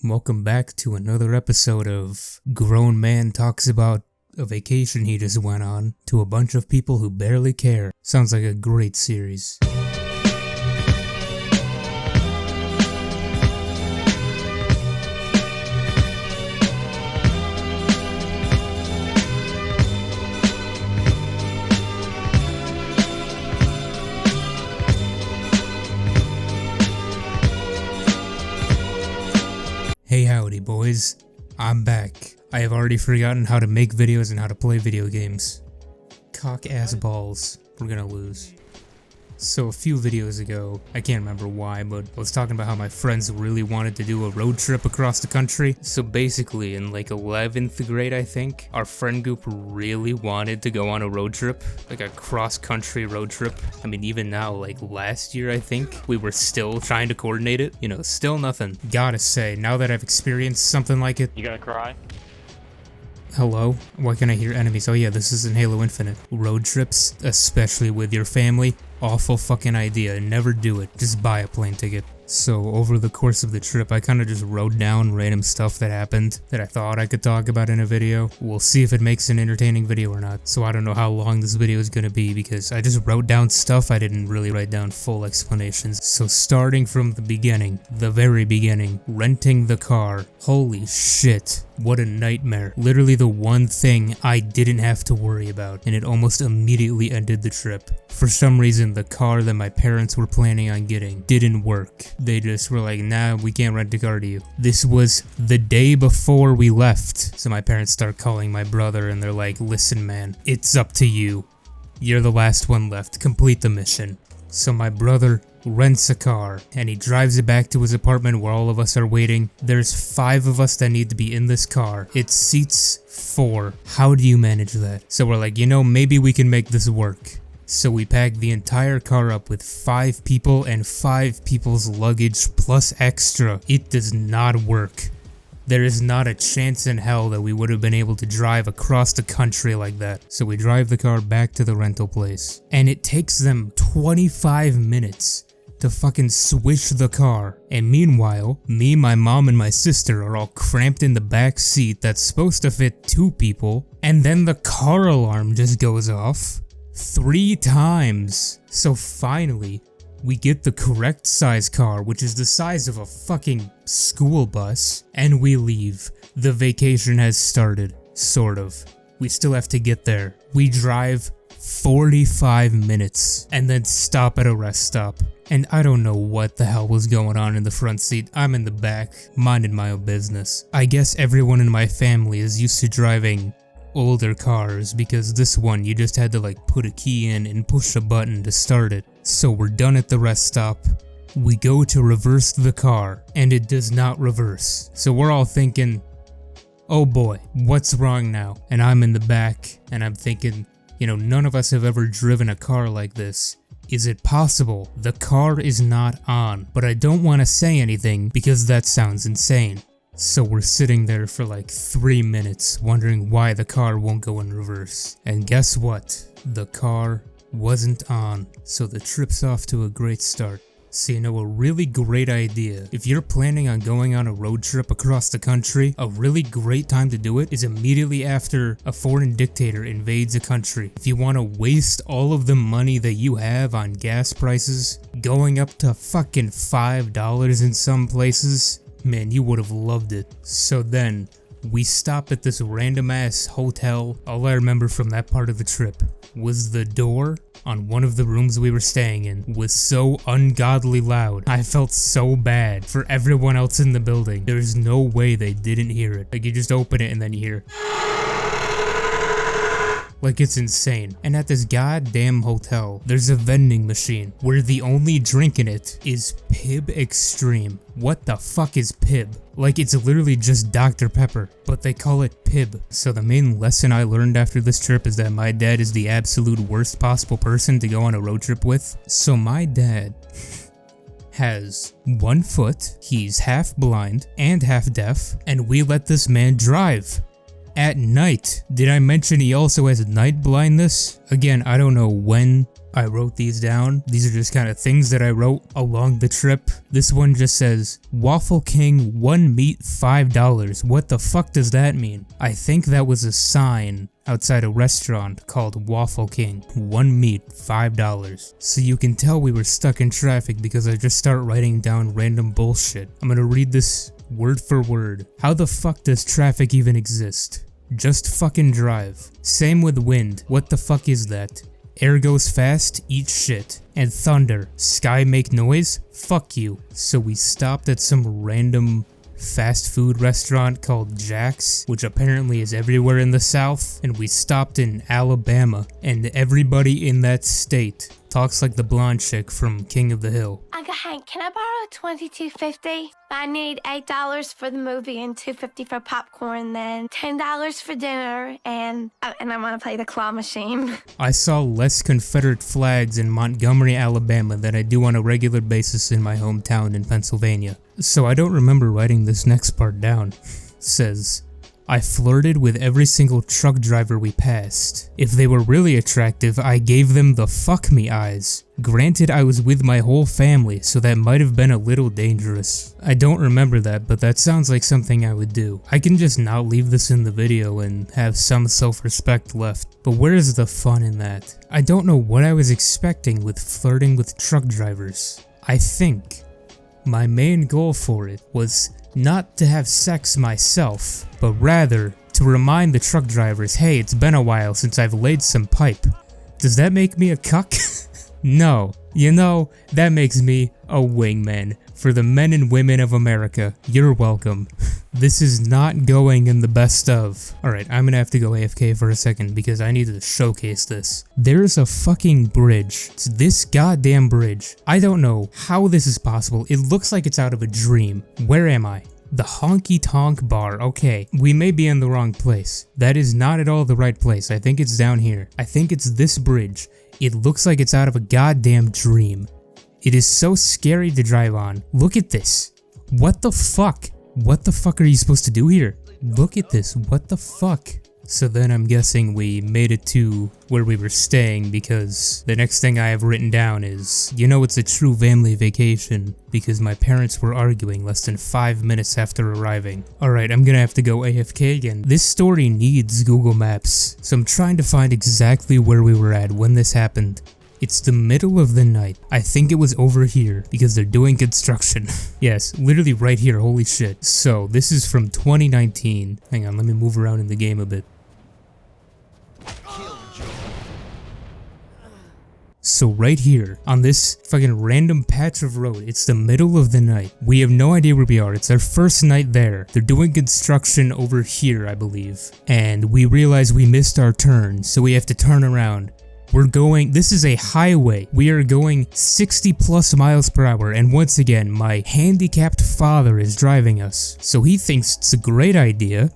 Welcome back to another episode of Grown Man Talks About a Vacation he just went on to a bunch of people who barely care. Sounds like a great series. Hey howdy boys, I'm back. I have already forgotten how to make videos and how to play video games. Cock ass balls, we're gonna lose. So a few videos ago, I can't remember why, but I was talking about how my friends really wanted to do a road trip across the country. So basically in like 11th grade I think, our friend group really wanted to go on a road trip, like a cross-country road trip. I mean even now, like last year I think, we were still trying to coordinate it. You know, still nothing. Gotta say, now that I've experienced something like it. You gonna cry? Hello? Why can I hear enemies? Oh yeah, this is in Halo Infinite. Road trips, especially with your family, awful fucking idea. Never do it. Just buy a plane ticket. So over the course of the trip, I kind of just wrote down random stuff that happened that I thought I could talk about in a video. We'll see if it makes an entertaining video or not. So I don't know how long this video is gonna be because I just wrote down stuff. I didn't really write down full explanations. So starting from the beginning, the very beginning, renting the car. Holy shit. What a nightmare. Literally the one thing I didn't have to worry about, and it almost immediately ended the trip. For some reason, the car that my parents were planning on getting didn't work. They just were like, nah, we can't rent a car to you. This was the day before we left. So my parents start calling my brother and they're like, listen man, it's up to you. You're the last one left, complete the mission. So my brother rents a car and he drives it back to his apartment where all of us are waiting. There's 5 of us that need to be in this car. It seats 4. How do you manage that? So we're like, you know, maybe we can make this work. So we pack the entire car up with 5 people and 5 people's luggage plus extra. It does not work. There is not a chance in hell that we would have been able to drive across the country like that. So we drive the car back to the rental place. And it takes them 25 minutes to fucking switch the car. And meanwhile, me, my mom, and my sister are all cramped in the back seat that's supposed to fit 2 people. And then the car alarm just goes off 3 times. So finally, we get the correct size car, which is the size of a fucking school bus, and we leave. The vacation has started, sort of. We still have to get there. We drive 45 minutes and then stop at a rest stop. And I don't know what the hell was going on in the front seat. I'm in the back, minding my own business. I guess everyone in my family is used to driving older cars because this one you just had to like put a key in and push a button to start it. So we're done at the rest stop. We go to reverse the car and it does not reverse. So we're all thinking, oh boy, what's wrong now? And I'm in the back and I'm thinking, you know, none of us have ever driven a car like this. Is it possible the car is not on? But I don't want to say anything because that sounds insane. So we're sitting there for like 3 minutes wondering why the car won't go in reverse. And guess what? The car wasn't on. So the trip's off to a great start. So you know, a really great idea. If you're planning on going on a road trip across the country, a really great time to do it is immediately after a foreign dictator invades a country. If you want to waste all of the money that you have on gas prices, going up to fucking $5 in some places, man, you would have loved it. So then, we stop at this random ass hotel. All I remember from that part of the trip was the door on one of the rooms we were staying in was so ungodly loud. I felt so bad for everyone else in the building. There's no way they didn't hear it. Like you just open it and then you hear like it's insane. And at this goddamn hotel, there's a vending machine where the only drink in it is Pib Extreme. What the fuck is Pib? Like it's literally just Dr. Pepper, but they call it Pib. So the main lesson I learned after this trip is that my dad is the absolute worst possible person to go on a road trip with. So my dad has 1 foot, he's half blind and half deaf, and we let this man drive. at night. Did I mention he also has night blindness? Again, I don't know when I wrote these down. These are just kind of things that I wrote along the trip. This one just says, Waffle King, 1 meat, $5. What the fuck does that mean? I think that was a sign outside a restaurant called Waffle King. 1 meat, $5. So you can tell we were stuck in traffic because I just start writing down random bullshit. I'm gonna read this word for word. How the fuck does traffic even exist? Just fucking drive. Same with wind. What the fuck is that? Air goes fast, eat shit. And thunder. Sky make noise? Fuck you. So we stopped at some random fast food restaurant called Jack's, which apparently is everywhere in the South, and we stopped in Alabama, and everybody in that state talks like the blonde chick from King of the Hill. Uncle Hank, can I borrow $22.50? I need $8 for the movie and $2.50 for popcorn, then $10 for dinner, and I want to play the claw machine. I saw less Confederate flags in Montgomery, Alabama than I do on a regular basis in my hometown in Pennsylvania. So I don't remember writing this next part down. It says, I flirted with every single truck driver we passed. If they were really attractive, I gave them the fuck me eyes. Granted, I was with my whole family, so that might have been a little dangerous. I don't remember that, but that sounds like something I would do. I can just not leave this in the video and have some self-respect left. But where is the fun in that? I don't know what I was expecting with flirting with truck drivers. I think my main goal for it was not to have sex myself, but rather to remind the truck drivers, hey, it's been a while since I've laid some pipe. Does that make me a cuck? No. You know, that makes me a wingman. For the men and women of America, you're welcome. This is not going in the best of. Alright, I'm gonna have to go AFK for a second because I need to showcase this. There's a fucking bridge. It's this goddamn bridge. I don't know how this is possible. It looks like it's out of a dream. Where am I? The Honky Tonk Bar. Okay, we may be in the wrong place. That is not at all the right place. I think it's down here. I think it's this bridge. It looks like it's out of a goddamn dream. It is so scary to drive on. Look at this. What the fuck? What the fuck are you supposed to do here? Look at this. What the fuck? So then I'm guessing we made it to where we were staying because the next thing I have written down is, you know, it's a true family vacation because my parents were arguing less than 5 minutes after arriving. Alright, I'm gonna have to go AFK again. This story needs Google Maps, so I'm trying to find exactly where we were at when this happened. It's the middle of the night. I think it was over here because they're doing construction. Yes, literally right here, holy shit. So this is from 2019. Hang on, let me move around in the game a bit. So right here, on this fucking random patch of road, it's the middle of the night. We have no idea where we are. It's our first night there. They're doing construction over here, I believe. And we realize we missed our turn, so we have to turn around. This is a highway. We are going 60 plus miles per hour, and once again, my handicapped father is driving us. So he thinks it's a great idea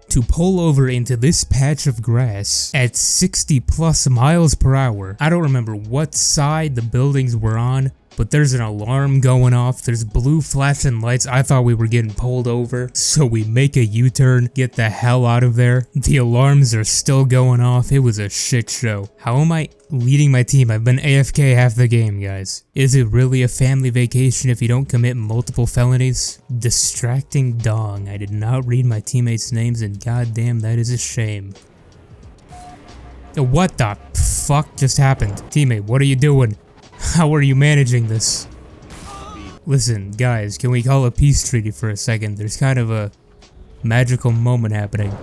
to pull over into this patch of grass at 60 plus miles per hour. I don't remember what side the buildings were on, but there's an alarm going off. There's blue flashing lights. I thought we were getting pulled over. So we make a U-turn, get the hell out of there. The alarms are still going off. It was a shit show. How am I leading my team? I've been AFK half the game, guys. Is it really a family vacation if you don't commit multiple felonies? Distracting dong. I did not read my teammates' names and goddamn, that is a shame. What the fuck just happened? Teammate, what are you doing? How are you managing this? Listen, guys, can we call a peace treaty for a second? There's kind of a magical moment happening.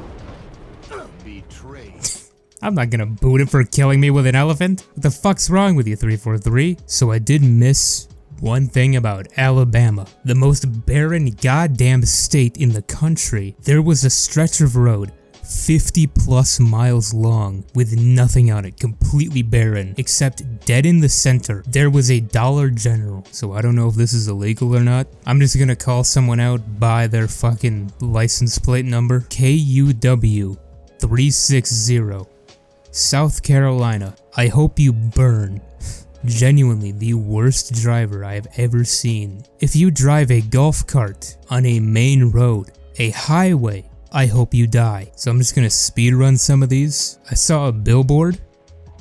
I'm not gonna boot him for killing me with an elephant. What the fuck's wrong with you, 343? So I did miss one thing about Alabama. The most barren goddamn state in the country. There was a stretch of road 50 plus miles long with nothing on it, completely barren, except dead in the center there was a Dollar General. So I don't know if this is illegal or not. I'm just gonna call someone out by their fucking license plate number. KUW 360 South Carolina. I hope you burn. Genuinely the worst driver I have ever seen. If you drive a golf cart on a main road, a highway, I hope you die. So I'm just gonna speed run some of these. I saw a billboard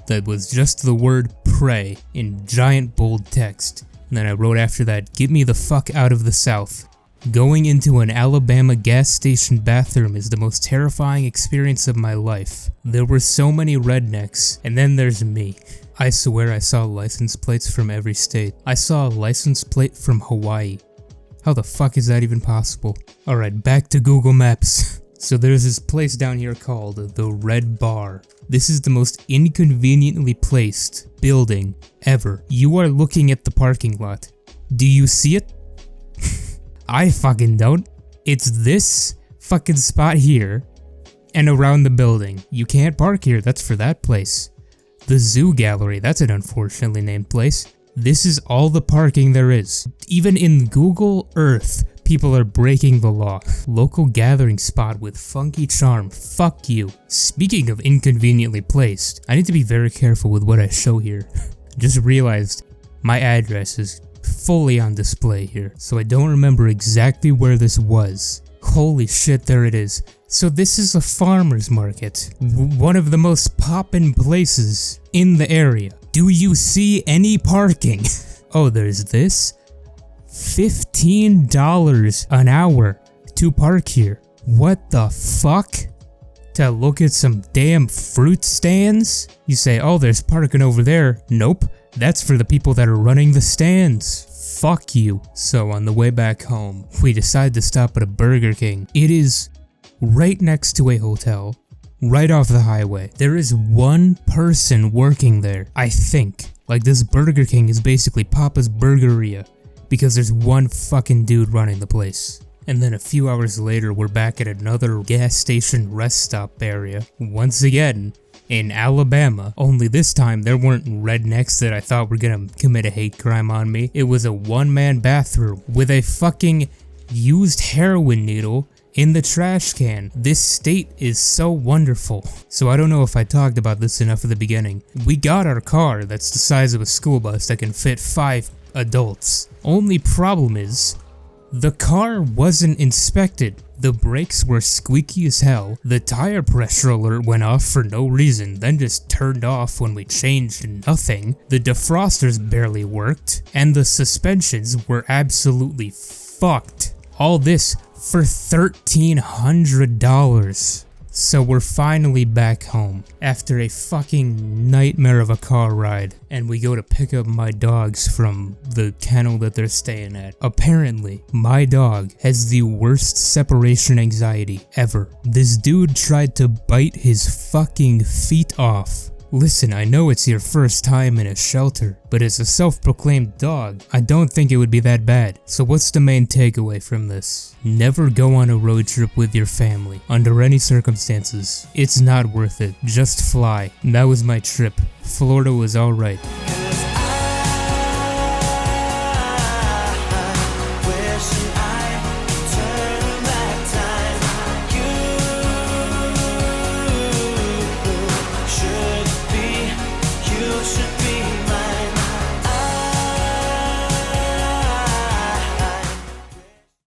that was just the word pray in giant bold text. And then I wrote after that, get me the fuck out of the South. Going into an Alabama gas station bathroom is the most terrifying experience of my life. There were so many rednecks, and then there's me. I swear I saw license plates from every state. I saw a license plate from Hawaii. How the fuck is that even possible? Alright, back to Google Maps. So there's this place down here called the Red Bar. This is the most inconveniently placed building ever. You are looking at the parking lot. Do you see it? I fucking don't. It's this fucking spot here and around the building. You can't park here, that's for that place. The Zoo Gallery, that's an unfortunately named place. This is all the parking there is. Even in Google Earth, people are breaking the law. Local gathering spot with funky charm, fuck you. Speaking of inconveniently placed, I need to be very careful with what I show here. Just realized my address is fully on display here, so I don't remember exactly where this was. Holy shit, there it is. So this is a farmer's market, one of the most poppin' places in the area. Do you see any parking? Oh, there's this? $15 an hour to park here. What the fuck? To look at some damn fruit stands? You say, oh, there's parking over there. Nope, that's for the people that are running the stands. Fuck you. So on the way back home, we decide to stop at a Burger King. It is right next to a hotel, right off the highway. There is one person working there, I think. Like, this Burger King is basically Papa's Burgeria, because there's one fucking dude running the place. And then a few hours later, we're back at another gas station rest stop area, once again, in Alabama, only this time there weren't rednecks that I thought were gonna commit a hate crime on me. It was a one-man bathroom with a fucking used heroin needle in the trash can. This state is so wonderful. So I don't know if I talked about this enough at the beginning. We got our car that's the size of a school bus that can fit 5 adults. Only problem is, the car wasn't inspected. The brakes were squeaky as hell, the tire pressure alert went off for no reason, then just turned off when we changed nothing, the defrosters barely worked, and the suspensions were absolutely fucked. All this for $1,300. So we're finally back home after a fucking nightmare of a car ride, and we go to pick up my dogs from the kennel that they're staying at. Apparently, my dog has the worst separation anxiety ever. This dude tried to bite his fucking feet off. Listen, I know it's your first time in a shelter, but as a self-proclaimed dog, I don't think it would be that bad. So what's the main takeaway from this? Never go on a road trip with your family, under any circumstances. It's not worth it. Just fly. That was my trip. Florida was alright.